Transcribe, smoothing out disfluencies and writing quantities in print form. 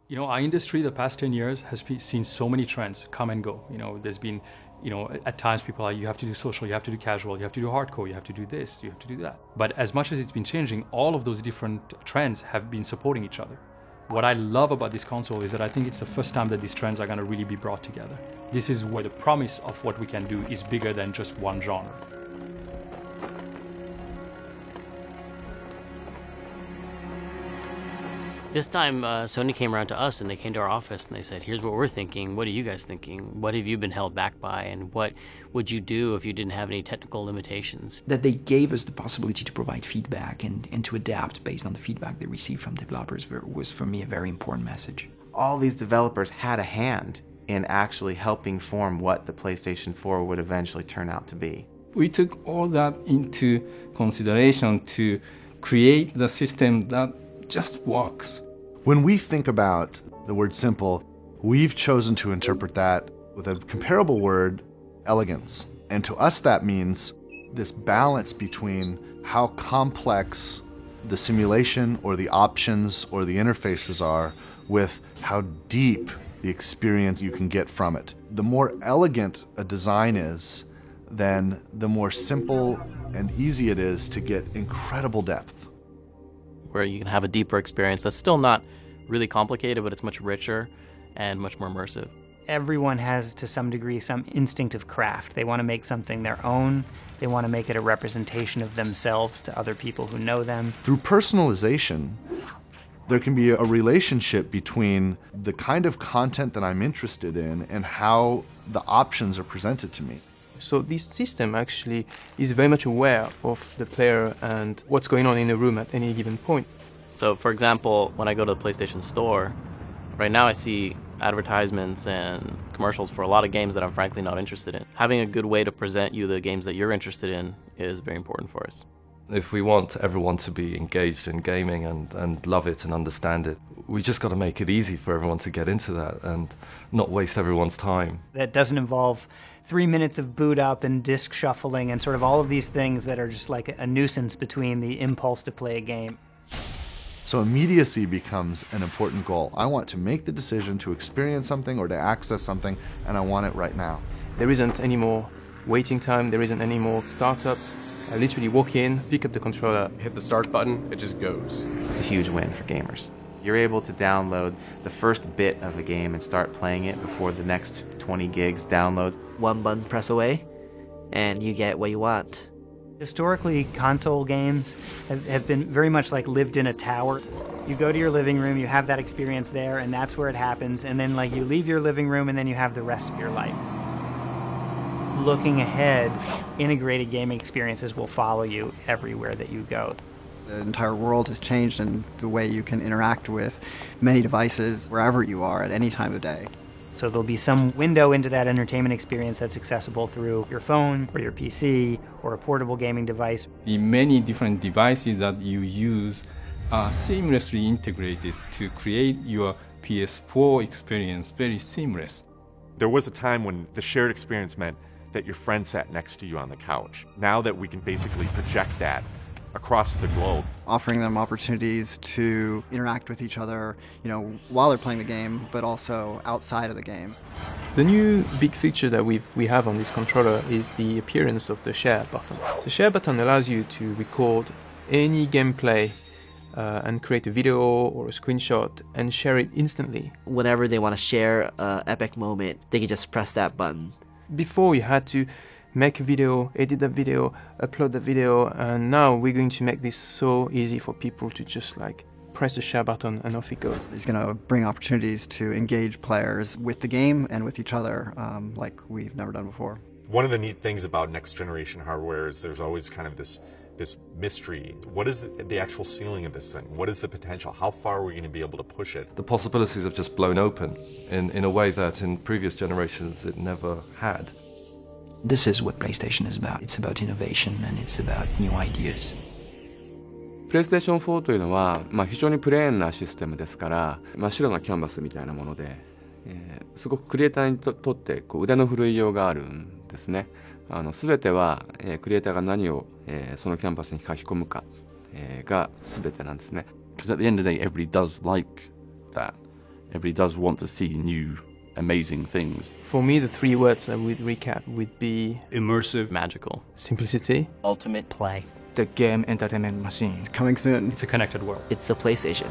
You know, our industry the past 10 years has seen so many trends come and go. You know, there's been, you know, at times people are, you have to do social, you have to do casual, you have to do hardcore, you have to do this, you have to do that. But as much as it's been changing, all of those different trends have been supporting each other. What I love about this console is that I think it's the first time that these trends are going to really be brought together. This is where the promise of what we can do is bigger than just one genre. This time, Sony came around to us and they came to our office and they said, here's what we're thinking. What are you guys thinking? What have you been held back by? And what would you do if you didn't have any technical limitations? That they gave us the possibility to provide feedback and to adapt based on the feedback they received from developers was, for me, a very important message. All these developers had a hand in actually helping form what the PlayStation 4 would eventually turn out to be. We took all that into consideration to create the system that just works. When we think about the word simple, we've chosen to interpret that with a comparable word, elegance. And to us that means this balance between how complex the simulation or the options or the interfaces are with how deep the experience you can get from it. The more elegant a design is, then the more simple and easy it is to get incredible depth. Where you can have a deeper experience that's still not really complicated, but it's much richer and much more immersive. Everyone has, to some degree, some instinct of craft. They want to make something their own. They want to make it a representation of themselves to other people who know them. Through personalization, there can be a relationship between the kind of content that I'm interested in and how the options are presented to me. So this system actually is very much aware of the player and what's going on in the room at any given point. So for example, when I go to the PlayStation Store, right now I see advertisements and commercials for a lot of games that I'm frankly not interested in. Having a good way to present you the games that you're interested in is very important for us. If we want everyone to be engaged in gaming and love it and understand it, we just got to make it easy for everyone to get into that and not waste everyone's time. That doesn't involve 3 minutes of boot up and disc shuffling and sort of all of these things that are just like a nuisance between the impulse to play a game. So immediacy becomes an important goal. I want to make the decision to experience something or to access something, and I want it right now. There isn't any more waiting time, there isn't any more startup. I literally walk in, pick up the controller, hit the start button, it just goes. It's a huge win for gamers. You're able to download the first bit of a game and start playing it before the next 20 gigs downloads. One button press away, and you get what you want. Historically, console games have been very much like lived in a tower. You go to your living room, you have that experience there, and that's where it happens, and then like you leave your living room and then you have the rest of your life. Looking ahead, integrated gaming experiences will follow you everywhere that you go. The entire world has changed in the way you can interact with many devices wherever you are at any time of day. So there'll be some window into that entertainment experience that's accessible through your phone or your PC or a portable gaming device. The many different devices that you use are seamlessly integrated to create your PS4 experience very seamless. There was a time when the shared experience meant that your friend sat next to you on the couch. Now that we can basically project that across the globe. Offering them opportunities to interact with each other, while they're playing the game, but also outside of the game. The new big feature that we have on this controller is the appearance of the share button. The share button allows you to record any gameplay and create a video or a screenshot and share it instantly. Whenever they want to share an epic moment, they can just press that button. Before you had to make a video, edit that video, upload the video, and now we're going to make this so easy for people to just press the share button and off it goes. It's going to bring opportunities to engage players with the game and with each other like we've never done before. One of the neat things about next generation hardware is there's always kind of this mystery. What is the actual ceiling of this thing? What is the potential? How far are we going to be able to push it? The possibilities have just blown open in a way that in previous generations it never had. This is what PlayStation is about. It's about innovation and it's about new ideas. PlayStation 4というのは、非常にプレーンなシステムですから、真っ白なキャンバスみたいなもので、すごくクリエイターにとって腕の振るいようがあるんですね。全ては、クリエイターが何を、そのキャンバスに書き込むか、が全てなんですね。Because at the end of the day, everybody does like that. Everybody does want to see new, amazing things. For me, the three words that would recap would be immersive, magical, simplicity, ultimate play. The game entertainment machine. It's coming soon. It's a connected world. It's the PlayStation.